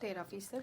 13%।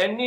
NA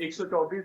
124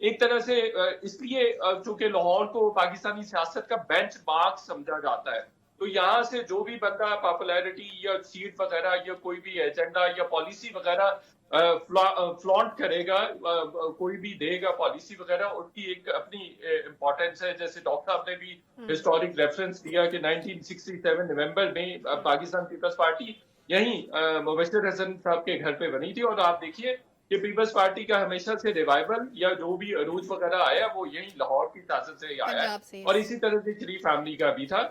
ایک طرح سے اس لیے چونکہ لاہور کو پاکستانی سیاست کا بینچ مارک سمجھا جاتا ہے، تو یہاں سے جو بھی بندہ پاپولیرٹی یا سیٹ وغیرہ یا کوئی بھی ایجنڈا یا پالیسی وغیرہ فلانٹ کرے گا، کوئی بھی دے گا پالیسی وغیرہ، ان کی ایک اپنی امپورٹنس ہے. جیسے ڈاکٹر صاحب نے بھی ہسٹورک ریفرنس دیا کہ 1967 نومبر میں پاکستان پیپلز پارٹی یہیں مبشر حسن صاحب کے گھر پہ بنی تھی، اور آپ دیکھیے کہ پیپلز پارٹی کا ہمیشہ سے ریوائول یا جو بھی عروج وغیرہ آیا وہ یہی لاہور کی سیاست سے ہی آیا ہے، پنجاب سے. اور اسی طرح سے شریف فیملی کا بھی تھا.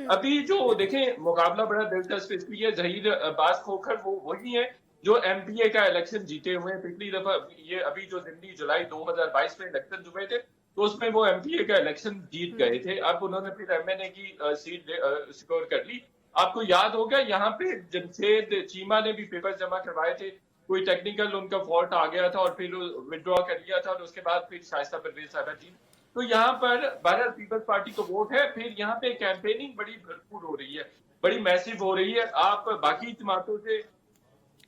ابھی جو دیکھیں مقابلہ بڑا دلچسپ اس لیے ظہیر عباس کھوکھر وہ وہی ہے جو ایم پی اے کا الیکشن جیتے ہوئے ہیں. پچھلی دفعہ یہ ابھی جو زندگی جولائی 2022 میں الیکشن ہوئے تھے تو اس میں وہ ایم پی اے کا الیکشن جیت گئے تھے. اب انہوں نے پھر ایم این اے کی سیٹ سیکور کر لی. آپ کو یاد ہوگا یہاں پہ جمشید چیمہ نے بھی پیپر جمع کروائے تھے، کوئی ٹیکنیکل ان کا فالٹ آ گیا تھا اور پھر وڈرا کر لیا تھا، اور اس کے بعد پھر شائستہ پرویز صاحبہ جی. تو یہاں پر بہرحال پیپلز پارٹی کو ووٹ ہے. پھر یہاں پہ کیمپیننگ بڑی بھرپور ہو رہی ہے، بڑی میسو ہو رہی ہے. آپ باقی جماعتوں سے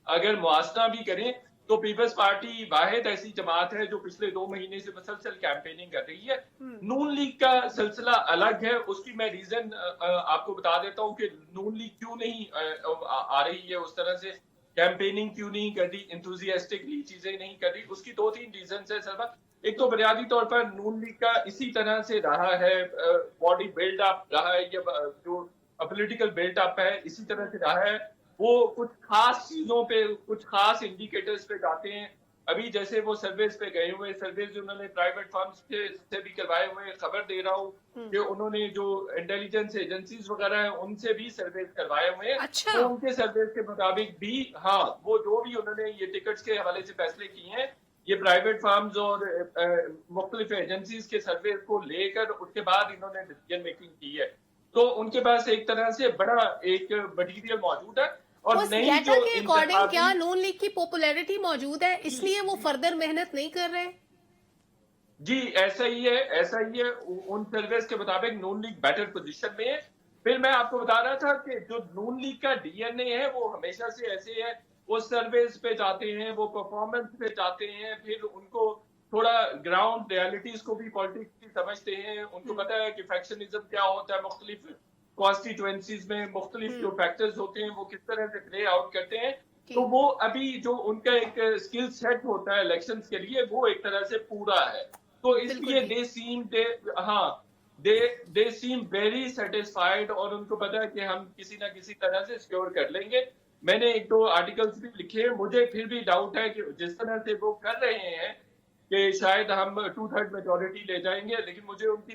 اگر موازنہ بھی کریں تو پیپلز پارٹی واحد ایسی جماعت ہے جو پچھلے 2 مہینے سے مسلسل کیمپیننگ کر رہی ہے. نون لیگ کا سلسلہ الگ ہے، اس کی میں ریزن آپ کو بتا دیتا ہوں کہ نون لیگ کیوں نہیں آ رہی ہے اس طرح سے، کیمپیننگ کیوں نہیں کر رہی، انتھوزیاسٹکلی چیزیں نہیں کر رہی. اس کی 2-3 ریزنز ہیں سلما. ایک تو بنیادی طور پر نون لیگ کا اسی طرح سے رہا ہے، باڈی بلڈ اپ رہا ہے، یا جو پولیٹیکل بلڈ اپ ہے اسی طرح سے رہا ہے. وہ کچھ خاص چیزوں پہ، کچھ خاص انڈیکیٹرز پہ جاتے ہیں. ابھی جیسے وہ سرویز پہ گئے ہوئے، سرویز انہوں نے پرائیویٹ فرمز سے بھی کروائے ہوئے. خبر دے رہا ہوں کہ انہوں نے جو انٹیلیجنس ایجنسیز وغیرہ ہیں ان سے بھی سرویز کروائے ہوئے ہیں. اچھا. تو ان کے سرویز کے مطابق بھی ہاں وہ جو بھی انہوں نے یہ ٹکٹس کے حوالے سے فیصلے کیے ہیں یہ پرائیویٹ فارمز اور مختلف ایجنسیز کے سرویز کو لے کر اس کے بعد انہوں نے ڈیسیژن میکنگ کی ہے. تو ان کے پاس ایک طرح سے بڑا ایک مٹیریل موجود ہے. اور اس نہیں ڈیٹا جو کے اکارڈنگ کیا انتخابی نون لیگ کی پاپولیرٹی موجود ہے اس لیے وہ فردر محنت نہیں کر رہے؟ جی ایسا ہی ہے، ایسا ہی ہے. ان سرویز کے مطابق نون لیگ بیٹر پوزیشن میں ہے. پھر میں آپ کو بتا رہا تھا کہ جو نون لیگ کا ڈی این اے ہے وہ ہمیشہ سے ایسے ہے، وہ سرویز پہ جاتے ہیں، وہ پرفارمنس پہ جاتے ہیں، پھر ان کو تھوڑا گراؤنڈ ریالٹیز کو بھی پالیٹکس کی سمجھتے ہیں. ان کو پتا ہے کہ فیکشنزم کیا ہوتا ہے، مختلف کانسٹیٹوئنسیز میں مختلف جو فیکٹرز ہوتے ہیں وہ کس طرح سے پلے آؤٹ کرتے ہیں. تو وہ ابھی جو ان کا ایک اسکل سیٹ ہوتا ہے الیکشنز کے لیے وہ ایک طرح سے پورا ہے. تو اس لیے دے سیم ویری سیٹسفائیڈ، اور ان کو پتا ہے کہ ہم کسی نہ کسی طرح سے سیکیور کر لیں گے. میں نے 1-2 آرٹیکلز بھی لکھے ہیں. مجھے پھر بھی ڈاؤٹ ہے کہ جس طرح سے وہ کر رہے ہیں کہ شاید ہم 2/3 میجورٹی لے جائیں گے، لیکن مجھے ان کی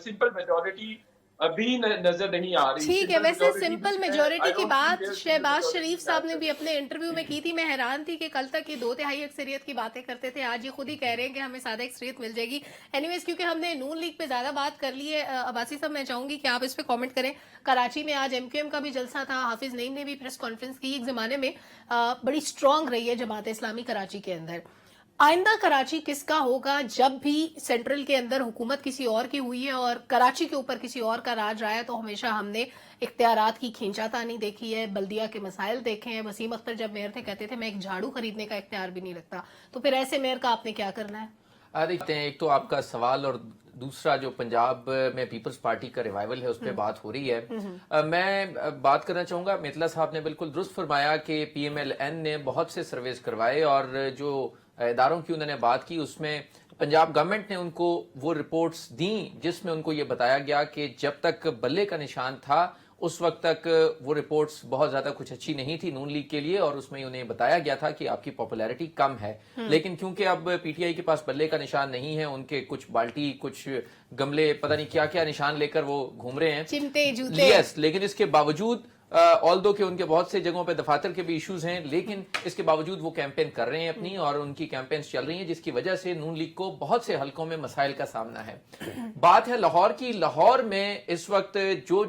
سمپل میجورٹی ابھی نظر نہیں آ رہی. ٹھیک ہے. ویسے سمپل میجورٹی کی بات شہباز شریف صاحب نے بھی اپنے انٹرویو میں کی تھی. میں حیران تھی کہ کل تک یہ 2/3 اکثریت کی باتیں کرتے تھے، آج یہ خود ہی کہہ رہے ہیں کہ ہمیں سادہ اکثریت مل جائے گی. اینی ویز کیونکہ ہم نے نون لیگ پہ زیادہ بات کر لی ہے، عباسی صاحب میں چاہوں گی کہ آپ اس پہ کامنٹ کریں. کراچی میں آج MQM کا بھی جلسہ تھا، حافظ نعیم نے بھی پریس کانفرنس کی. ایک زمانے میں بڑی اسٹرانگ رہی ہے جماعت اسلامی کراچی کے اندر. آئندہ کراچی کس کا ہوگا؟ جب بھی سینٹرل کے اندر حکومت کسی اور کی ہوئی ہے اور کراچی کے اوپر کسی اور کا راج رہا ہے تو ہمیشہ ہم نے اختیارات کی کھینچا تانی دیکھی ہے، بلدیہ کے مسائل دیکھے ہیں. وسیم اختر جب میئر تھے کہتے تھے میں ایک جھاڑو خریدنے کا اختیار بھی نہیں رکھتا. تو پھر ایسے میئر کا آپ نے کیا کرنا ہے؟ دیکھتے ہیں، ایک تو آپ کا سوال اور دوسرا جو پنجاب میں پیپلز پارٹی کا ریوائول ہے اس پہ بات ہو رہی ہے. میں بات کرنا چاہوں گا، میتلا صاحب نے بالکل درست فرمایا کہ PMLN نے بہت سے سرویز کروائے اور جو اداروں کی انہوں نے بات کی اس میں پنجاب گورنمنٹ نے ان کو وہ رپورٹس دیں جس میں ان کو یہ بتایا گیا کہ جب تک بلے کا نشان تھا اس وقت تک وہ رپورٹس بہت زیادہ کچھ اچھی نہیں تھی نون لیگ کے لیے، اور اس میں انہیں بتایا گیا تھا کہ آپ کی پاپولیرٹی کم ہے. لیکن کیونکہ اب PTI کے پاس بلے کا نشان نہیں ہے، ان کے کچھ بالٹی، کچھ گملے، پتہ نہیں کیا کیا نشان لے کر وہ گھوم رہے ہیں، چمٹے، جوتے. یس. لیکن اس کے باوجود آلدو کہ ان کے بہت سے جگہوں پہ دفاتر کے بھی ایشوز ہیں، لیکن اس کے باوجود وہ کیمپین کر رہے ہیں اپنی، اور ان کی کیمپینز چل رہی ہیں جس کی وجہ سے نون لیگ کو بہت سے حلقوں میں مسائل کا سامنا ہے. بات ہے لاہور کی. لاہور میں اس وقت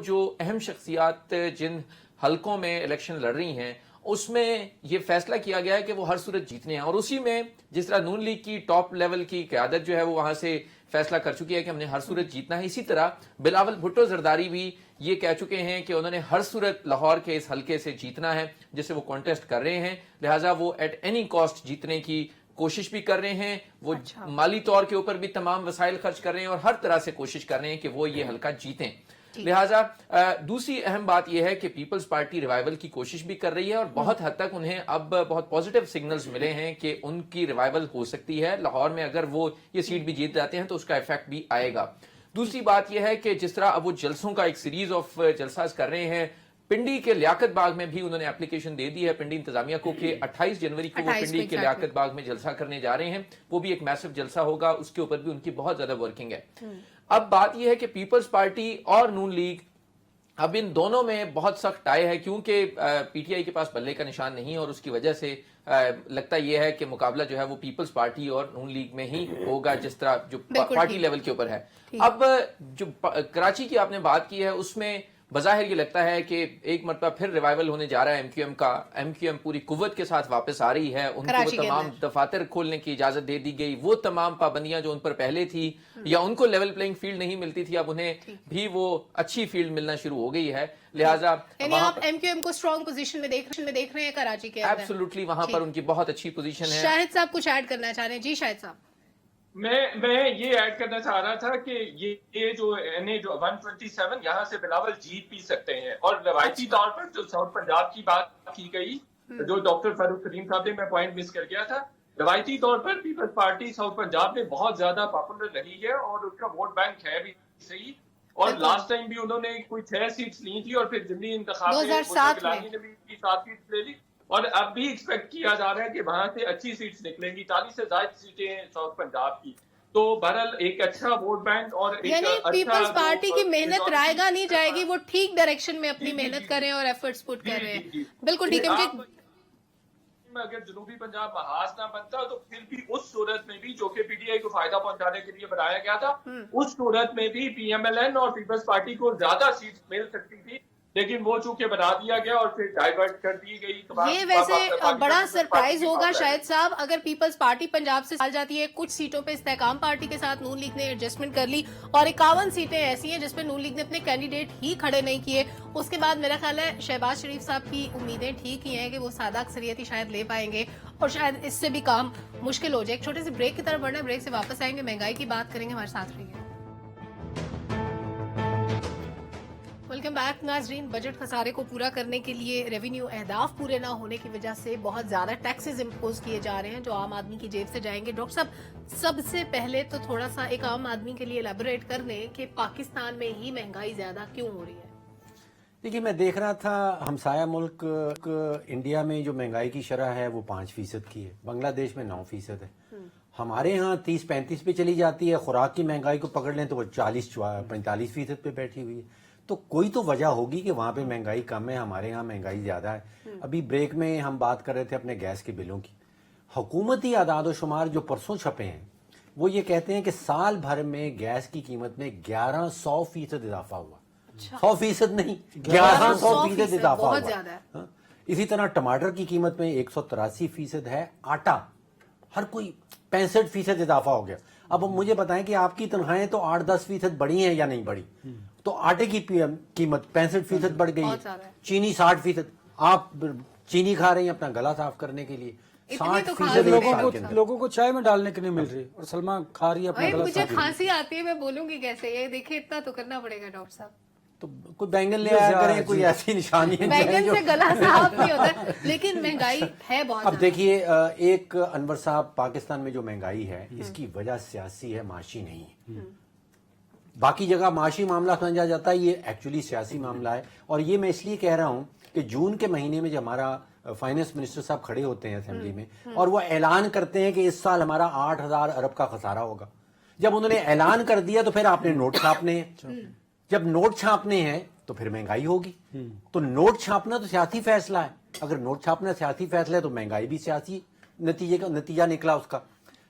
جو اہم شخصیات جن حلقوں میں الیکشن لڑ رہی ہیں اس میں یہ فیصلہ کیا گیا ہے کہ وہ ہر صورت جیتنے ہیں، اور اسی میں جس طرح نون لیگ کی ٹاپ لیول کی قیادت جو ہے وہ وہاں سے فیصلہ کر چکی ہے کہ ہم نے ہر صورت جیتنا ہے. اسی طرح بلاول بھٹو زرداری بھی یہ کہہ چکے ہیں کہ انہوں نے ہر صورت لاہور کے اس حلقے سے جیتنا ہے جس سے وہ کانٹیسٹ کر رہے ہیں، لہٰذا وہ ایٹ اینی کاسٹ جیتنے کی کوشش بھی کر رہے ہیں, وہ مالی طور کے اوپر بھی تمام وسائل خرچ کر رہے ہیں اور ہر طرح سے کوشش کر رہے ہیں کہ وہ یہ حلقہ جیتیں. لہٰذا دوسری اہم بات یہ ہے کہ پیپلز پارٹی ریوائول کی کوشش بھی کر رہی ہے اور بہت حد تک انہیں اب بہت پازیٹیو سگنلز ملے ہیں کہ ان کی ریوائول ہو سکتی ہے. لاہور میں اگر وہ یہ سیٹ بھی جیت جاتے ہیں تو اس کا ایفیکٹ بھی آئے گا. دوسری بات یہ ہے کہ جس طرح اب وہ جلسوں کا ایک سیریز آف جلساز کر رہے ہیں, پنڈی کے لیاقت باغ میں بھی انہوں نے اپلیکیشن دے دی ہے پنڈی انتظامیہ کو کہ 28 جنوری کو وہ پنڈی کے لیاقت باغ میں جلسہ کرنے جا رہے ہیں. وہ بھی ایک میسو جلسہ ہوگا, اس کے اوپر بھی ان کی بہت زیادہ ورکنگ ہے. اب بات یہ ہے کہ پیپلز پارٹی اور نون لیگ, اب ان دونوں میں بہت سخت ٹائی ہے کیونکہ پی ٹی آئی کے پاس بلے کا نشان نہیں, اور اس کی وجہ سے لگتا یہ ہے کہ مقابلہ جو ہے وہ پیپلز پارٹی اور نون لیگ میں ہی ہوگا, جس طرح جو پارٹی لیول کے اوپر ہے. اب جو کراچی کی آپ نے بات کی ہے اس میں بظاہر یہ لگتا ہے کہ ایک مرتبہ پھر ریوائول ہونے جا رہا ہے ایم کیو ایم کا. ایم کیو ایم پوری قوت کے ساتھ واپس آ رہی ہے, ان کو وہ تمام دفاتر کھولنے کی اجازت دے دی گئی, وہ تمام پابندیاں جو ان پر پہلے تھی یا ان کو لیول پلینگ فیلڈ نہیں ملتی تھی, اب انہیں بھی وہ اچھی فیلڈ ملنا شروع ہو گئی ہے. لہٰذا آپ ایم کیو ایم کو اسٹرانگ پوزیشن میں دیکھ رہے ہیں کراچی کے اندر. ایبسولوٹلی وہاں پر ان کی بہت اچھی پوزیشن ہے. شاہد صاحب کچھ ایڈ کرنا چاہ رہے ہیں؟ جی شاہد صاحب. میں یہ ایڈ کرنا چاہ رہا تھا کہ یہ جو 127 یہاں سے بلاول جیت بھی سکتے ہیں, اور روایتی طور پر جو ساؤتھ پنجاب کی بات کی گئی, جو ڈاکٹر فاروق سلیم صاحب نے, میں پوائنٹ مس کر گیا تھا, روایتی طور پر پیپلز پارٹی ساؤتھ پنجاب میں بہت زیادہ پاپولر رہی ہے اور اس کا ووٹ بینک ہے بھی صحیح. اور لاسٹ ٹائم بھی انہوں نے کوئی 6 سیٹس لی تھی اور پھر ضمنی انتخاب میں 2007 نے بھی 7 سیٹس لے لی, اور اب بھی ایکسپیکٹ کیا جا رہا ہے کہ وہاں سے اچھی سیٹس نکلیں گی, 40 سے زائد سیٹیں ہیں ساؤتھ پنجاب کی. تو بہرحال ایک اچھا ووٹ بینک اور یعنی پیپلز پارٹی کی محنت رائے گاہ نہیں جائے گی, وہ ٹھیک ڈائریکشن میں اپنی محنت کر رہے ہیں اور ایفرٹس پٹ کر رہے ہیں. بالکل ٹھیک ہے. اگر جنوبی پنجاب محاذ نہ بنتا تو پھر بھی اس صورت میں بھی, جو کہ پی ٹی آئی کو فائدہ پہنچانے کے لیے بنایا گیا تھا, اس صورت میں بھی پی ایم ایل این اور پیپلز پارٹی کو زیادہ سیٹس مل سکتی تھی, لیکن وہ چونکہ بنا دیا گیا اور پھر ڈائیورٹ کر دی گئی. یہ ویسے بڑا سرپرائز ہوگا شاہد صاحب اگر پیپلز پارٹی پنجاب سے چل جاتی ہے. کچھ سیٹوں پہ استحکام پارٹی کے ساتھ نون لیگ نے ایڈجسٹمنٹ کر لی, اور 51 سیٹیں ایسی ہیں جس پہ نون لیگ نے اپنے کینڈیڈیٹ ہی کھڑے نہیں کیے. اس کے بعد میرا خیال ہے شہباز شریف صاحب کی امیدیں ٹھیک ہی ہیں کہ وہ سادہ اکثریتی شاید لے پائیں گے, اور شاید اس سے بھی کام مشکل ہو جائے. ایک چھوٹے سے بریک کی طرف بڑھنا ہے, بریک سے واپس آئیں گے, مہنگائی کی بات کریں گے, ہمارے ساتھ رہیے. ویلکم بیک ناظرین. بجٹ خسارے کو پورا کرنے کے لیے ریونیو اہداف پورے نہ ہونے کی وجہ سے بہت زیادہ ٹیکسز امپوز کیے جا رہے ہیں جو عام آدمی کی جیب سے جائیں گے. ڈاکٹر صاحب, سب سے پہلے تو تھوڑا سا ایک عام آدمی کے لیے الیبوریٹ کر دیں کہ پاکستان میں ہی مہنگائی زیادہ کیوں ہو رہی ہے. دیکھیے, میں دیکھ رہا تھا ہمسایہ ملک انڈیا میں جو مہنگائی کی شرح ہے وہ 5% کی ہے, بنگلہ دیش میں 9% ہے. ہمارے ہاں 30-35 پہ چلی جاتی ہے. خوراک کی مہنگائی کو پکڑ لیں تو وہ 40-45% پہ بیٹھی ہوئی ہے. تو کوئی تو وجہ ہوگی کہ وہاں پہ مہنگائی کم ہے, ہمارے ہاں مہنگائی زیادہ ہے. ابھی بریک میں ہم بات کر رہے تھے اپنے گیس کے بلوں کی. حکومتی اعداد و شمار جو پرسوں چھپے ہیں وہ یہ کہتے ہیں کہ سال بھر میں گیس کی قیمت میں 1100% اضافہ ہوا. 100% نہیں, 1100% اضافہ ہوا. اسی طرح ٹماٹر کی قیمت میں 183% ہے. آٹا ہر کوئی 65% اضافہ ہو گیا. اب مجھے بتائیں کہ آپ کی تنخواہیں تو 8-10% بڑھی ہیں یا نہیں بڑھی, تو آٹے کی قیمت 65% بڑھ گئی ہے. چینی 60%. آپ چینی کھا رہے ہیں اپنا گلا صاف کرنے کے لیے, 60% لوگوں کو چائے میں ڈالنے کے نہیں مل رہی, اور سلما کھا رہی ہے اپنا گلا. مجھے کھانسی آتی ہے, میں بولوں گی کیسے, یہ دیکھیں اتنا تو کرنا پڑے گا ڈاکٹر صاحب. تو کوئی بینگن لے آیا کریں, کوئی ایسی نشانی ہے. بینگن سے گلا صاف نہیں ہوتا, لیکن مہنگائی ہے بہت. اب دیکھیے, ایک انور صاحب, پاکستان میں جو مہنگائی ہے اس کی وجہ سیاسی ہے, معاشی نہیں ہے. باقی جگہ معاشی معاملہ سمجھا جاتا ہے, یہ ایکچولی سیاسی معاملہ ہے. اور یہ میں اس لیے کہہ رہا ہوں کہ جون کے مہینے میں جب ہمارا فائنانس منسٹر صاحب کھڑے ہوتے ہیں اسمبلی میں اور وہ اعلان کرتے ہیں کہ اس سال ہمارا 8,000 ارب کا خسارہ ہوگا, جب انہوں نے اعلان کر دیا تو پھر آپ نے نوٹ چھاپنے ہیں. جب نوٹ چھاپنے ہیں تو پھر مہنگائی ہوگی. تو نوٹ چھاپنا تو سیاسی فیصلہ ہے. اگر نوٹ چھاپنا سیاسی فیصلہ ہے تو مہنگائی بھی سیاسی نتیجہ نکلا اس کا.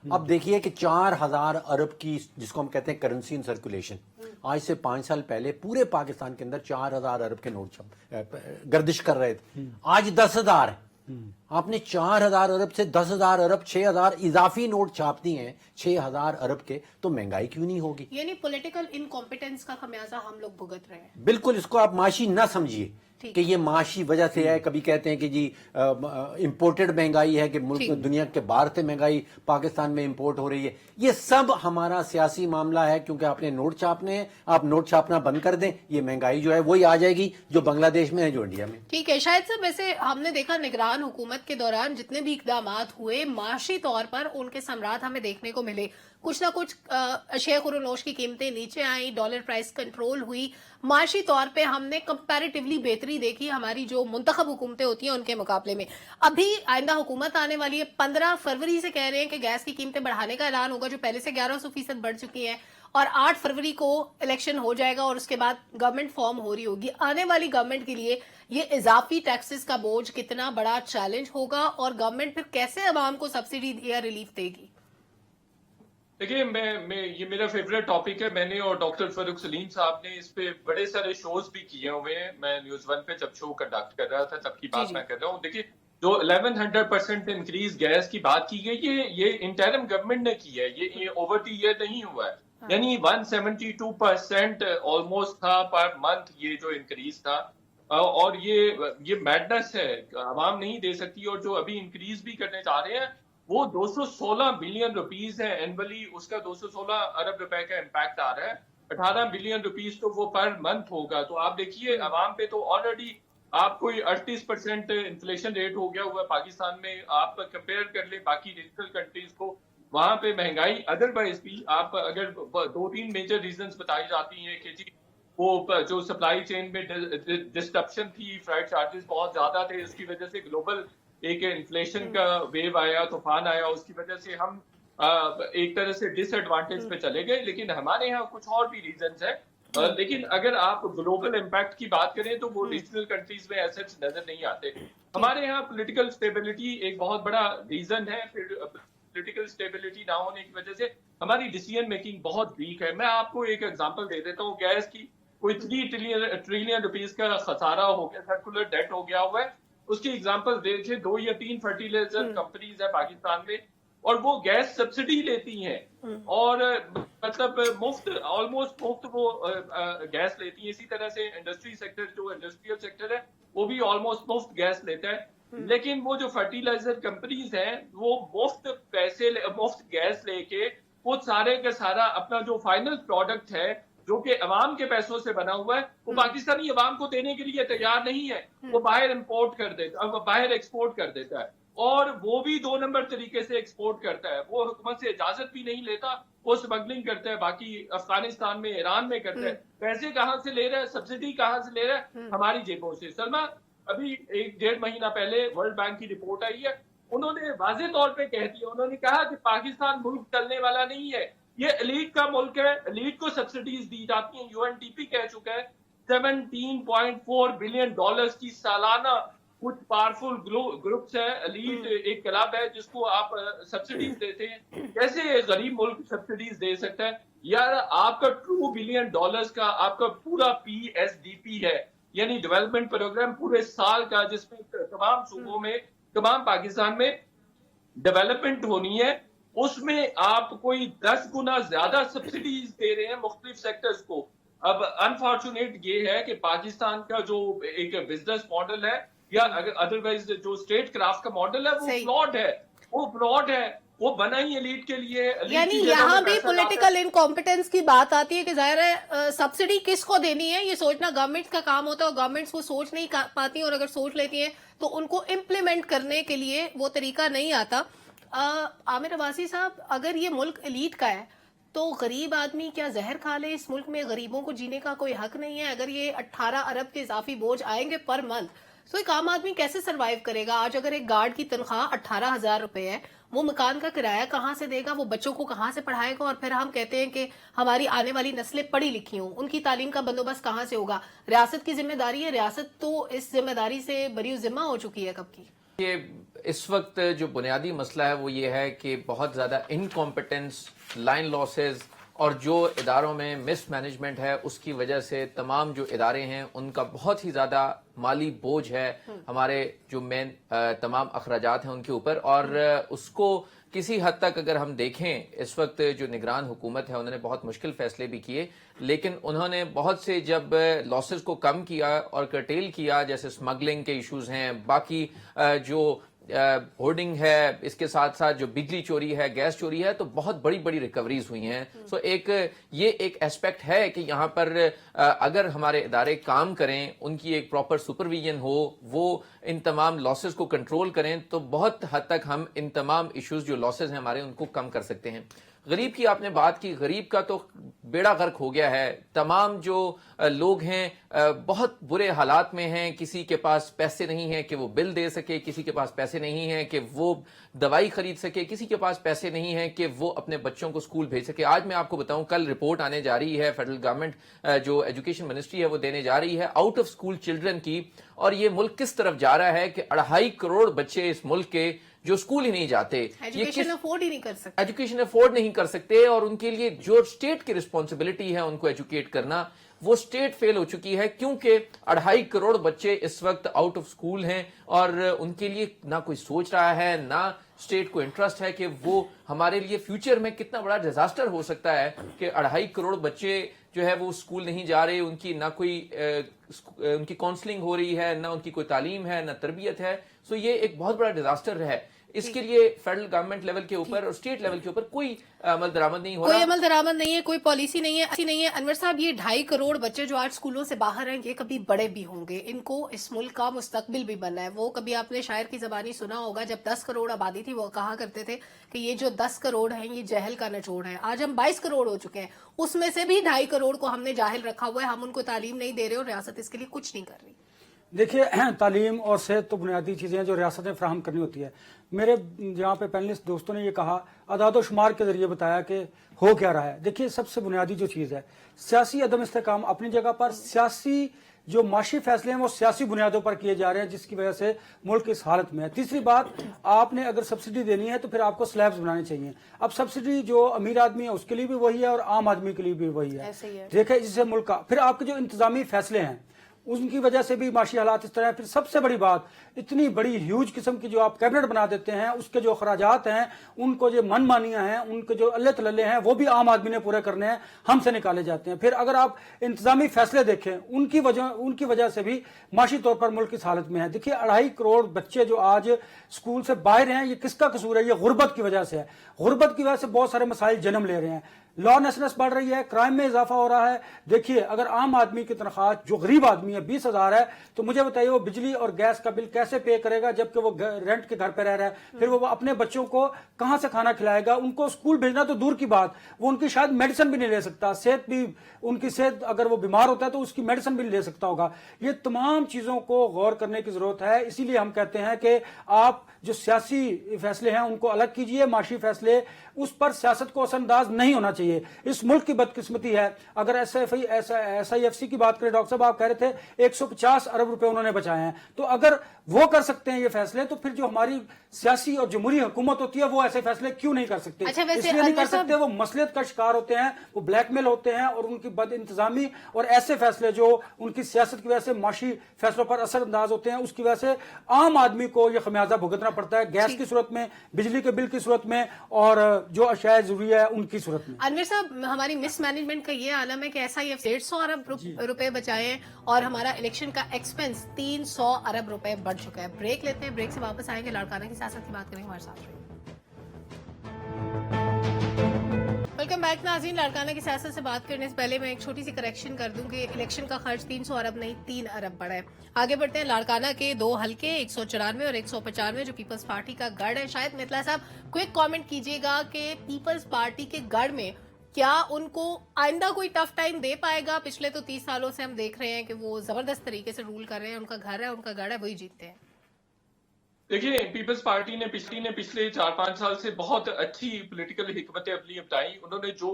اب دیکھیے کہ 4,000 ارب کی, جس کو ہم کہتے ہیں کرنسی ان سرکولیشن, آج سے 5 سال پہلے پورے پاکستان کے اندر 4,000 ارب کے نوٹ گردش کر رہے تھے. آج 10,000 ہے. آپ نے 4,000 ارب سے 10,000 ارب 6,000 اضافی نوٹ چھاپ دیے ہیں 6,000 ارب کے, تو مہنگائی کیوں نہیں ہوگی؟ یعنی پولیٹیکل انکمپیٹنس کا خمیازہ ہم لوگ بھگت رہے ہیں. بالکل, اس کو آپ معاشی نہ سمجھیے کہ یہ معاشی وجہ سے ہے. کبھی کہتے ہیں کہ جی امپورٹڈ مہنگائی ہے, کہ ملک دنیا کے باہر سے مہنگائی پاکستان میں امپورٹ ہو رہی ہے. یہ سب ہمارا سیاسی معاملہ ہے, کیونکہ آپ نے نوٹ چھاپنے ہیں, آپ نوٹ چھاپنا بند کر دیں, یہ مہنگائی جو ہے وہی آ جائے گی جو بنگلہ دیش میں ہے, جو انڈیا میں. ٹھیک ہے شاید صاحب, ویسے ہم نے دیکھا نگران حکومت کے دوران جتنے بھی اقدامات ہوئے معاشی طور پر ان کے ثمرات ہمیں دیکھنے کو ملے. کچھ نہ کچھ اشیاء خورونوش کی قیمتیں نیچے آئیں, ڈالر پرائس کنٹرول ہوئی, معاشی طور پہ ہم نے کمپیریٹیولی بہتری دیکھی ہماری جو منتخب حکومتیں ہوتی ہیں ان کے مقابلے میں. ابھی آئندہ حکومت آنے والی ہے, 15 فروری سے کہہ رہے ہیں کہ گیس کی قیمتیں بڑھانے کا اعلان ہوگا, جو پہلے سے 1100% بڑھ چکی ہیں, اور 8 فروری کو الیکشن ہو جائے گا اور اس کے بعد گورنمنٹ فارم ہو رہی ہوگی. آنے والی گورنمنٹ کے لیے یہ اضافی ٹیکسز کا بوجھ کتنا بڑا چیلنج ہوگا, اور گورنمنٹ پھر کیسے عوام کو سبسڈی یا ریلیف دے گی؟ دیکھیے, یہ میرا فیوریٹ ٹاپک ہے. میں نے اور ڈاکٹر فاروق سلیم صاحب نے اس پہ بڑے سارے شوز بھی کیے ہوئے ہیں. میں نیوز 1 پہ جب شو کنڈکٹ کر رہا تھا تب کی بات میں کر رہا ہوں. دیکھیے, جو 1100% انکریز گیس کی بات کی گئی, یہ انٹرم گورنمنٹ نے کی ہے, یہ اوور دی ایئر نہیں ہوا ہے. یعنی 172% آلموسٹ تھا پر منتھ یہ جو انکریز تھا, اور یہ میڈنس ہے, عوام نہیں دے سکتی. اور جو ابھی انکریز بھی کرنے جا رہے ہیں وہ 216 بلین روپیز ہے اینولی, اس کا 216 ارب روپے کا امپیکٹ آ رہا ہے. 18 بلین روپیز تو وہ پر منتھ ہوگا. تو آپ دیکھیے عوام پہ تو آلریڈی آپ کوئی 38% انفلیشن ریٹ ہو گیا ہوا ہے پاکستان میں. آپ کمپیئر کر لیں باقی ریجنل کنٹریز کو, وہاں پہ مہنگائی ادروائز بھی آپ اگر 2-3 میجر ریزنز بتائی جاتی ہیں کہ جی وہ جو سپلائی چین میں ڈسٹرپشن تھی, فرائٹ چارجز بہت زیادہ تھے, اس کی وجہ سے گلوبل ایک انفلیشن کا ویو آیا, طوفان آیا, اس کی وجہ سے ہم ایک طرح سے ڈس ایڈوانٹیج پہ چلے گئے. لیکن ہمارے یہاں کچھ اور بھی ریزنز ہیں. لیکن اگر آپ گلوبل امپیکٹ کی بات کریں تو وہ ریجنل کنٹریز میں ایسے نظر نہیں آتے. ہمارے یہاں پولیٹیکل سٹیبلٹی ایک بہت بڑا ریزن ہے. پھر پولیٹیکل سٹیبلٹی نہ ہونے کی وجہ سے ہماری ڈیسیژن میکنگ بہت ویک ہے. میں آپ کو ایک ایگزامپل دے دیتا ہوں. گیس کی کوئی 3 ٹریلین روپیز کا خسارہ ہو گیا, سرکولر ڈیٹ ہو گیا ہوا ہے. اس کی ایگزامپل دیکھیں, 2 یا 3 فرٹیلائزر کمپنیز ہیں پاکستان میں, اور وہ گیس سبسڈی لیتی ہیں, اور مطلب مفت, آلموسٹ مفت وہ گیس لیتی ہیں. اسی طرح سے انڈسٹری سیکٹر, جو انڈسٹریل سیکٹر ہے, وہ بھی آلموسٹ مفت گیس لیتا ہے. لیکن وہ جو فرٹیلائزر کمپنیز ہیں وہ مفت گیس لے کے وہ سارے کا سارا اپنا جو فائنل پروڈکٹ ہے جو کہ عوام کے پیسوں سے بنا ہوا ہے, وہ پاکستانی عوام کو دینے کے لیے تیار نہیں ہے. وہ باہر امپورٹ کر دیتا, باہر ایکسپورٹ کر دیتا ہے, اور وہ بھی 2 نمبر طریقے سے ایکسپورٹ کرتا ہے. وہ حکومت سے اجازت بھی نہیں لیتا, وہ اسمگلنگ کرتا ہے, باقی افغانستان میں, ایران میں کرتا ہے. پیسے کہاں سے لے رہا ہے, سبسڈی کہاں سے لے رہا ہے, ہماری جیبوں سے. سلما, ابھی 1-1.5 مہینہ پہلے ورلڈ بینک کی رپورٹ آئی ہے, انہوں نے واضح طور پہ کہہ دیا, انہوں نے کہا کہ پاکستان ملک چلنے والا نہیں ہے, یہ ایلیٹ کا ملک ہے, ایلیٹ کو سبسڈیز دی جاتی ہیں. UNDP کہہ چکا ہے 17.4 بلین ڈالرز کی سالانہ کچھ پاورفل گروپس ہیں, ایلیٹ ایک کلب ہے جس کو آپ سبسڈیز دیتے ہیں. کیسے غریب ملک سبسڈیز دے سکتا ہے یار؟ آپ کا 2 بلین ڈالرز کا آپ کا پورا PSDP ہے, یعنی ڈیولپمنٹ پروگرام پورے سال کا, جس میں تمام صوبوں میں, تمام پاکستان میں ڈیولپمنٹ ہونی ہے. اس میں آپ کوئی 10 گنا زیادہ سبسڈیز دے رہے ہیں مختلف سیکٹرز کو. اب انفارچونیٹ یہ ہے کہ پاکستان کا جو ایک بزنس ماڈل ہے یا ادروائز جو اسٹیٹ کرافٹ کا ماڈل ہے وہ فلاڈ ہے, وہ بنا ہی ایلیٹ کے لیے. یعنی یہاں بھی پولیٹیکل انکمپیٹنس کی بات آتی ہے کہ ظاہر ہے سبسڈی کس کو دینی ہے یہ سوچنا گورنمنٹ کا کام ہوتا ہے, اور گورنمنٹس وہ سوچ نہیں پاتی, اور اگر سوچ لیتی ہیں تو ان کو امپلیمنٹ کرنے کے لیے وہ طریقہ نہیں آتا. عامر عباسی صاحب, اگر یہ ملک ایلیٹ کا ہے تو غریب آدمی کیا زہر کھا لے؟ اس ملک میں غریبوں کو جینے کا کوئی حق نہیں ہے. اگر یہ 18 ارب کے اضافی بوجھ آئیں گے پر منتھ, تو ایک عام آدمی کیسے سروائیو کرے گا؟ آج اگر ایک گارڈ کی تنخواہ 18,000 روپے ہے, وہ مکان کا کرایہ کہاں سے دے گا, وہ بچوں کو کہاں سے پڑھائے گا؟ اور پھر ہم کہتے ہیں کہ ہماری آنے والی نسلیں پڑھی لکھی ہوں, ان کی تعلیم کا بندوبست کہاں سے ہوگا؟ ریاست کی ذمہ داری ہے, ریاست تو اس ذمہ داری سے بری ذمہ ہو چکی ہے کب کی. یہ اس وقت جو بنیادی مسئلہ ہے وہ یہ ہے کہ بہت زیادہ انکمپیٹنس, لائن لاسز اور جو اداروں میں مس مینجمنٹ ہے اس کی وجہ سے تمام جو ادارے ہیں ان کا بہت ہی زیادہ مالی بوجھ ہے ہمارے جو مین تمام اخراجات ہیں ان کے اوپر، اور اس کو کسی حد تک اگر ہم دیکھیں اس وقت جو نگران حکومت ہے انہوں نے بہت مشکل فیصلے بھی کیے، لیکن انہوں نے بہت سے جب لاسز کو کم کیا اور کرٹیل کیا، جیسے سمگلنگ کے ایشوز ہیں، باقی جو ہورڈنگ ہے، اس کے ساتھ ساتھ جو بجلی چوری ہے، گیس چوری ہے، تو بہت بڑی بڑی ریکوریز ہوئی ہیں. سو یہ ایک ایسپیکٹ ہے کہ یہاں پر اگر ہمارے ادارے کام کریں، ان کی ایک پراپر سپرویژن ہو، وہ ان تمام لاسز کو کنٹرول کریں، تو بہت حد تک ہم ان تمام ایشوز جو لاسز ہیں ہمارے ان کو کم کر سکتے ہیں. غریب کی آپ نے بات کی، غریب کا تو بیڑا غرق ہو گیا ہے. تمام جو لوگ ہیں بہت برے حالات میں ہیں. کسی کے پاس پیسے نہیں ہیں کہ وہ بل دے سکے، کسی کے پاس پیسے نہیں ہیں کہ وہ دوائی خرید سکے، کسی کے پاس پیسے نہیں ہیں کہ وہ اپنے بچوں کو اسکول بھیج سکے. آج میں آپ کو بتاؤں، کل رپورٹ آنے جا رہی ہے فیڈرل گورنمنٹ جو ایجوکیشن منسٹری ہے وہ دینے جا رہی ہے آؤٹ آف اسکول چلڈرن کی، اور یہ ملک کس طرف جا رہا ہے کہ 2.5 کروڑ بچے اس ملک کے جو اسکول ہی نہیں جاتے، ایجوکیشن افورڈ ہی نہیں کر سکتے، ایجوکیشن افورڈ نہیں کر سکتے، اور ان کے لیے جو اسٹیٹ کی رسپانسبلٹی ہے ان کو ایجوکیٹ کرنا، وہ اسٹیٹ فیل ہو چکی ہے، کیونکہ 2.5 کروڑ بچے اس وقت آؤٹ آف اسکول ہیں، اور ان کے لیے نہ کوئی سوچ رہا ہے، نہ اسٹیٹ کو انٹرسٹ ہے کہ وہ ہمارے لیے فیوچر میں کتنا بڑا ڈیزاسٹر ہو سکتا ہے کہ 2.5 کروڑ بچے جو ہے وہ اسکول نہیں جا رہے، ان کی نہ کوئی ان کی کاؤنسلنگ ہو رہی ہے، نہ ان کی کوئی تعلیم ہے، نہ تربیت ہے. سو یہ ایک بہت بڑا ڈیزاسٹر ہے. اس کے لیے فیڈرل گورنمنٹ لیول کے اوپر اور اسٹیٹ لیول کے اوپر کوئی عمل درآمد نہیں ہو رہا، کوئی عمل درآمد نہیں ہے، کوئی پالیسی نہیں ہے، ایسی نہیں ہے. انور صاحب، یہ 2.5 کروڑ بچے جو آج اسکولوں سے باہر ہیں، یہ کبھی بڑے بھی ہوں گے، ان کو اس ملک کا مستقبل بھی بننا ہے. وہ کبھی آپ نے شاعر کی زبانی سنا ہوگا، جب 10 کروڑ آبادی تھی وہ کہا کرتے تھے کہ یہ جو 10 کروڑ ہیں یہ جہل کا نچوڑ ہے. آج ہم 22 کروڑ ہو چکے ہیں، اس میں سے بھی 2.5 کروڑ کو ہم نے جاہل رکھا ہوا ہے. ہم ان کو تعلیم نہیں دے رہے اور ریاست اس کے لیے کچھ نہیں کر رہی. دیکھیے، تعلیم اور صحت تو بنیادی چیزیں ہیں جو ریاستیں فراہم کرنی ہوتی ہے. میرے جہاں پہ پینلسٹ دوستوں نے یہ کہا، اعداد و شمار کے ذریعے بتایا کہ ہو کیا رہا ہے. دیکھیے، سب سے بنیادی جو چیز ہے سیاسی عدم استحکام اپنی جگہ پر، سیاسی جو معاشی فیصلے ہیں وہ سیاسی بنیادوں پر کیے جا رہے ہیں، جس کی وجہ سے ملک اس حالت میں ہے. تیسری بات، آپ نے اگر سبسڈی دینی ہے تو پھر آپ کو سلیبز بنانے چاہیے. اب سبسڈی جو امیر آدمی ہے اس کے لیے بھی وہی ہے اور عام آدمی کے لیے بھی وہی ہے. دیکھیں، جس سے ملک کا پھر آپ کے جو انتظامی فیصلے ہیں ان کی وجہ سے بھی معاشی حالات اس طرح ہیں. پھر سب سے بڑی بات، اتنی بڑی ہیوج قسم کی جو آپ کیبنٹ بنا دیتے ہیں، اس کے جو اخراجات ہیں، ان کو جو من مانیاں ہیں، ان کے جو اللہ تللے ہیں، وہ بھی عام آدمی نے پورے کرنے ہیں، ہم سے نکالے جاتے ہیں. پھر اگر آپ انتظامی فیصلے دیکھیں، ان کی وجہ سے بھی معاشی طور پر ملک اس حالت میں ہے. دیکھیے، 2.5 کروڑ بچے جو آج اسکول سے باہر ہیں، یہ کس کا قصور ہے؟ یہ غربت کی وجہ سے ہے. غربت کی وجہ سے بہت سارے مسائل جنم لے رہے ہیں. لاسنس بڑھ رہی ہے، کرائم میں اضافہ ہو رہا ہے. دیکھیے، اگر عام آدمی کی تنخواہ جو غریب آدمی ہے 20,000 ہے، تو مجھے بتائیے وہ بجلی اور گیس کا بل کیسے پے کرے گا جبکہ وہ رینٹ کے گھر پہ رہ رہا ہے؟ پھر وہ اپنے بچوں کو کہاں سے کھانا کھلائے گا؟ ان کو اسکول بھیجنا تو دور کی بات، وہ ان کی شاید میڈیسن بھی نہیں لے سکتا. صحت بھی، ان کی صحت اگر وہ بیمار ہوتا ہے تو اس کی میڈیسن بھی نہیں لے سکتا ہوگا. یہ تمام چیزوں کو غور کرنے کی ضرورت ہے. اسی لیے ہم کہتے ہیں کہ آپ جو سیاسی فیصلے ہیں ان کو الگ کیجئے، معاشی فیصلے اس پر سیاست کو اثر انداز نہیں ہونا چاہیے. اس ملک کی بدقسمتی ہے. اگر ایس آئی ایف سی کی بات کریں، ڈاکٹر صاحب آپ کہہ رہے تھے 150 ارب روپے انہوں نے بچائے ہیں، تو اگر وہ کر سکتے ہیں یہ فیصلے، تو پھر جو ہماری سیاسی اور جمہوری حکومت ہوتی ہے وہ ایسے فیصلے کیوں نہیں کر سکتے؟ اچھا، اس لیے نہیں کر سکتے، وہ مصلیت کا شکار ہوتے ہیں، وہ بلیک میل ہوتے ہیں، اور ان کی بد انتظامی اور ایسے فیصلے جو ان کی سیاست کی وجہ سے معاشی فیصلوں پر اثر انداز ہوتے ہیں، اس کی وجہ سے عام آدمی کو یہ خمیازہ بھگتنا پڑتا ہے، گیس کی صورت میں، بجلی کے بل کی صورت میں، اور جو اشیاء ضروری ہے ان کی صورت میں. انور صاحب، ہماری مس مینجمنٹ کا یہ عالم ہے کہ ایسا یہ 150 ارب روپے بچائے ہیں اور ہمارا الیکشن کا ایکسپنس 300 ارب روپے بڑھ چکا ہے. بریک لیتے ہیں، بریک سے واپس آئیں گے، لاڑکانہ کی سیاست کی بات کریں گے. ہمارے ساتھ رہیے. ویلکم بیک ناظرین. لاڑکانہ کی سیاست سے بات کرنے سے پہلے میں ایک چھوٹی سی کریکشن کر دوں کہ الیکشن کا خرچ 300 ارب نہیں 3 ارب بڑھا ہے. آگے بڑھتے ہیں. لاڑکانہ کے 2 حلقے 194 اور 195 جو پیپلز پارٹی کا گڑھ ہے. شاید مطلع صاحب کوئک کامنٹ کیجیے گا کہ پیپلز پارٹی کے گڑھ میں کیا ان کو آئندہ کوئی ٹف ٹائم دے پائے گا؟ پچھلے تو 30 سالوں سے ہم دیکھ رہے ہیں کہ وہ زبردست طریقے سے رول کر رہے ہیں، ان کا گھر ہے، ان کا گڑھ ہے، وہی جیتتے ہیں. دیکھیے، پیپلز پارٹی نے پچھلے 4-5 سال سے بہت اچھی پولیٹیکل حکمت عملی اپنائی. انہوں نے جو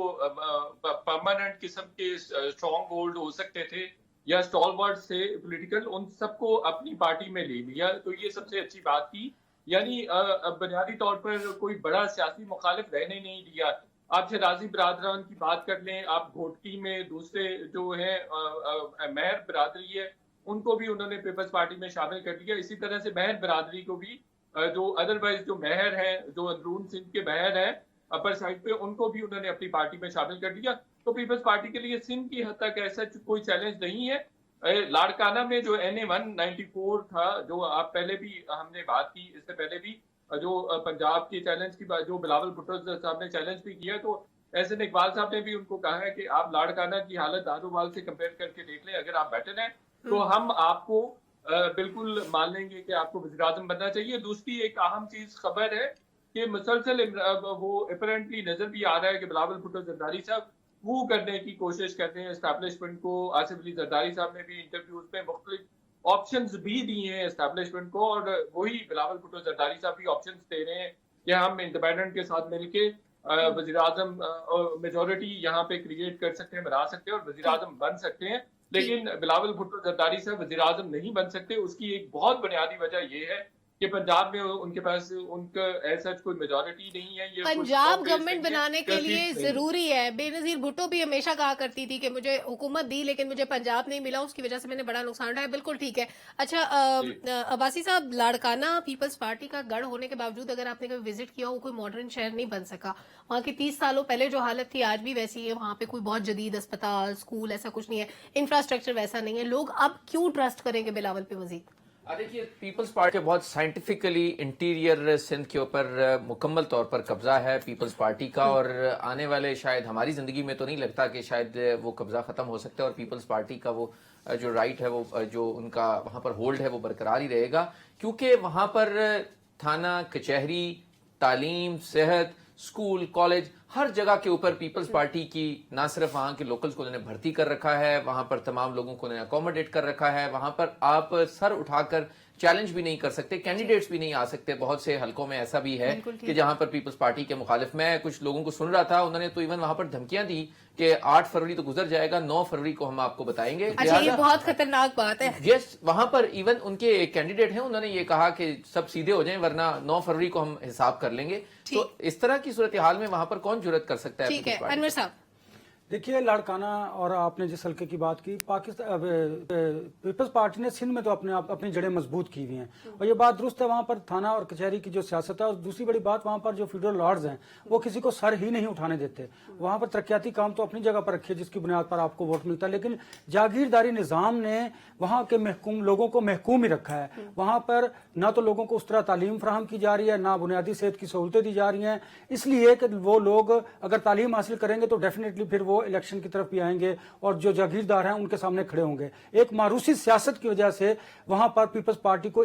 پرماننٹ قسم کے اسٹرانگ ہولڈ ہو سکتے تھے یا اسٹالورڈ سے پولیٹیکل، ان سب کو اپنی پارٹی میں لے لیا. تو یہ سب سے اچھی بات کی. یعنی بنیادی طور پر کوئی بڑا سیاسی مخالف رہنے نہیں دیا. آپ شرازی برادران کی بات کر لیں, آپ گھوٹکی میں دوسرے جو ہیں مہر برادری ہے ان کو بھی انہوں نے پیپلز پارٹی میں شامل کر دیا. اسی طرح سے مہر برادری کو بھی جو ادروائز جو مہر ہیں, جو اندرون سندھ کے مہر ہیں اپر سائڈ پہ, ان کو بھی انہوں نے اپنی پارٹی میں شامل کر دیا. تو پیپلز پارٹی کے لیے سندھ کی حد تک ایسا کوئی چیلنج نہیں ہے. لاڑکانہ میں جو NA-194 تھا, جو آپ پہلے بھی ہم نے بات کی, اس سے پہلے بھی جو پنجاب کے چیلنج کی جو بلاول بھٹو صاحب نے چیلنج بھی کیا, تو احسن اقبال صاحب نے بھی ان کو کہا ہے کہ آپ لاڑکانہ کی حالت دادوبال سے کمپیئر کر کے دیکھ لیں, اگر آپ بیٹر ہیں تو ہم آپ کو بالکل مان لیں گے کہ آپ کو وزیر اعظم بننا چاہیے. دوسری ایک اہم چیز خبر ہے کہ مسلسل وہ اپیرنٹلی نظر بھی آ رہا ہے کہ بلاول بھٹو زرداری صاحب وہ کرنے کی کوشش کرتے ہیں اسٹیبلشمنٹ کو. آصف علی زرداری صاحب نے بھی انٹرویوز میں مختلف آپشنز بھی دیے ہیں اسٹیبلشمنٹ کو, اور وہی بلاول بھٹو زرداری صاحب بھی آپشنز دے رہے ہیں کہ ہم انڈیپینڈنٹ کے ساتھ مل کے وزیر اعظم میجورٹی یہاں پہ کریٹ کر سکتے ہیں, بنا سکتے ہیں اور وزیر اعظم بن سکتے ہیں. لیکن بلاول بھٹو زرداری صاحب وزیر اعظم نہیں بن سکتے. اس کی ایک بہت بنیادی وجہ یہ ہے کہ پنجاب میں ان کے پاس ان کا ایسا کوئی میجورٹی نہیں ہے. یہ پنجاب گورنمنٹ بنانے کے لیے ضروری ہے. بے نظیر بھٹو بھی ہمیشہ کہا کرتی تھی کہ مجھے حکومت دی لیکن مجھے پنجاب نہیں ملا, اس کی وجہ سے میں نے بڑا نقصان اٹھایا. بالکل ٹھیک ہے. اچھا عباسی صاحب, لاڑکانہ پیپلز پارٹی کا گڑھ ہونے کے باوجود اگر آپ نے کبھی وزٹ کیا ہو, کوئی ماڈرن شہر نہیں بن سکا. وہاں کی 30 سالوں پہلے جو حالت تھی آج بھی ویسی ہے. وہاں پہ کوئی بہت جدید اسپتال, اسکول ایسا کچھ نہیں ہے, انفراسٹرکچر ویسا نہیں ہے. لوگ اب کیوں ٹرسٹ کریں گے بلاول پہ مزید؟ دیکھیے, پیپلز پارٹی کا بہت سائنٹیفکلی انٹیریئر سندھ کے اوپر مکمل طور پر قبضہ ہے پیپلز پارٹی کا, اور آنے والے شاید ہماری زندگی میں تو نہیں لگتا کہ شاید وہ قبضہ ختم ہو سکتا ہے, اور پیپلز پارٹی کا وہ جو رائٹ ہے, وہ جو ان کا وہاں پر ہولڈ ہے وہ برقرار ہی رہے گا. کیونکہ وہاں پر تھانہ, کچہری, تعلیم, صحت, اسکول, کالج, ہر جگہ کے اوپر پیپلز پارٹی کی نہ صرف وہاں کے لوکلز کو انہوں نے بھرتی کر رکھا ہے, وہاں پر تمام لوگوں کو انہوں نے اکوموڈیٹ کر رکھا ہے. وہاں پر آپ سر اٹھا کر چیلنج بھی نہیں کر سکتے, کینڈیڈیٹس بھی نہیں آ سکتے. بہت سے حلقوں میں ایسا بھی ہے کہ جہاں پر پیپلز پارٹی کے مخالف, میں کچھ لوگوں کو سن رہا تھا, انہوں نے تو ایون وہاں پر دھمکیاں دی کہ 8 فروری تو گزر جائے گا, 9 فروری کو ہم آپ کو بتائیں گے. اچھا, یہ بہت خطرناک بات ہے. یس, وہاں پر ایون ان کے کینڈیڈیٹ ہیں, انہوں نے یہ کہا کہ سب سیدھے ہو جائیں ورنہ 9 فروری کو ہم حساب کر لیں گے. تو اس طرح کی صورتحال میں وہاں پر کون جرأت کر سکتا ہے؟ ٹھیک ہے انور صاحب. دیکھیے, لاڑکانہ اور آپ نے جس حلقے کی بات کی, پاکستان پیپلز پارٹی نے سندھ میں تو اپنی جڑیں مضبوط کی ہوئی ہیں, اور یہ بات درست ہے. وہاں پر تھانہ اور کچہری کی جو سیاست ہے, اور دوسری بڑی بات وہاں پر جو فیڈرل لارڈز ہیں وہ کسی کو سر ہی نہیں اٹھانے دیتے. وہاں پر ترقیاتی کام تو اپنی جگہ پر رکھے جس کی بنیاد پر آپ کو ووٹ ملتا ہے, لیکن جاگیرداری نظام نے وہاں کے لوگوں کو محکوم ہی رکھا ہے. وہاں پر نہ تو لوگوں کو اس طرح تعلیم فراہم کی جا رہی ہے, نہ بنیادی صحت کی سہولتیں دی جا رہی ہیں, اس لیے کہ وہ لوگ اگر تعلیم حاصل کریں گے تو ڈیفینیٹلی پھر وہ الیکشن کی طرف بھی آئیں گے اور جو جاگیردار ہیں ان کے سامنے کھڑے ہوں گے. ایک ماروثی سیاست کی وجہ سے وہاں پر پیپلز پارٹی کو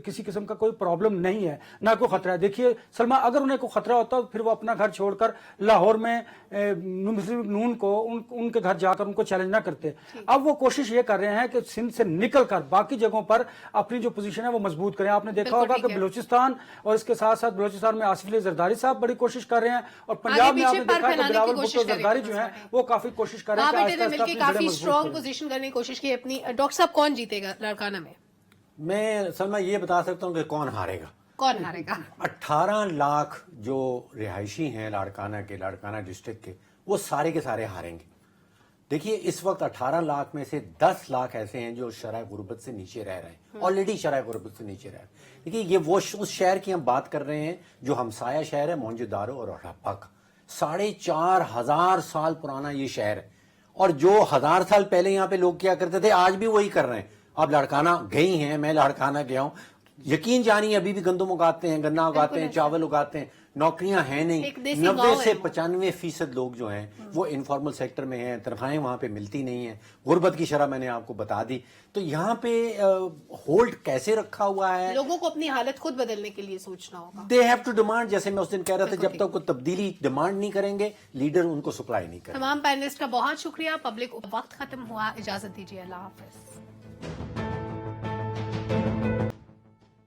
کسی قسم کا کوئی پرابلم نہیں ہے, نہ کوئی خطرہ ہے. دیکھیے سلما, اگر انہیں کوئی خطرہ ہوتا تو پھر وہ اپنا گھر چھوڑ کر لاہور میں مسلم نون کو ان کے گھر جا کر ان کو چیلنج نہ کرتے. اب وہ کوشش یہ کر رہے ہیں کہ سندھ سے نکل کر باقی جگہوں پر اپنی جو پوزیشن ہے وہ مضبوط کریں. آپ نے دیکھا ہوگا کہ بلوچستان اور اس کے ساتھ ساتھ بلوچستان میں آصف علی زرداری صاحب بڑی کوشش کر رہے ہیں, اور پنجاب میں آپ نے دیکھا کہ بلاول بھٹو زرداری جو ہیں وہ کافی کوشش کر رہے ہیں کہ مل کے کافی اسٹرانگ پوزیشن کرنے کی کوشش کی اپنی. ڈاکٹر صاحب, کون جیتے گا لاڑکانہ میں؟ میں سلما یہ بتا سکتا ہوں کہ کون ہارے گا. کون ہارے گا؟ 18 لاکھ جو رہائشی ہیں لاڑکانہ کے, لاڑکانہ ڈسٹرکٹ کے, وہ سارے کے سارے ہاریں گے. دیکھیے, اس وقت 18 لاکھ میں سے 10 لاکھ ایسے ہیں جو شرح غربت سے نیچے رہ رہے ہیں, آلریڈی شرح غربت سے نیچے رہ رہے ہیں. دیکھیے, یہ وہ اس شہر کی ہم بات کر رہے ہیں جو ہمسایہ شہر ہے موہنجو دارو اور ہڑپا کا. 4,500 سال پرانا یہ شہر ہے, اور جو 1000 سال پہلے یہاں پہ لوگ کیا کرتے تھے آج بھی وہی کر رہے ہیں. آپ لاڑکانہ گئی ہیں, میں لاڑکانہ گیا ہوں, یقین جانیے ابھی بھی گندم اگاتے ہیں, گنا اگاتے ہیں, چاول اگاتے ہیں, نوکریاں ہیں نہیں. 90 سے 95% لوگ جو ہیں وہ انفارمل سیکٹر میں ہیں, تنخواہیں وہاں پہ ملتی نہیں ہیں, غربت کی شرح میں نے آپ کو بتا دی. تو یہاں پہ ہولڈ کیسے رکھا ہوا ہے؟ لوگوں کو اپنی حالت خود بدلنے کے لیے سوچنا ہوگا. دے ہیو ٹو ڈیمانڈ, جیسے میں اس دن کہہ رہا تھا, جب تک وہ تبدیلی ڈیمانڈ نہیں کریں گے لیڈر ان کو سپلائی نہیں کریں گے. تمام پینلسٹ کا بہت شکریہ. پبلک وقت ختم ہوا, اجازت دیجیے, اللہ حافظ.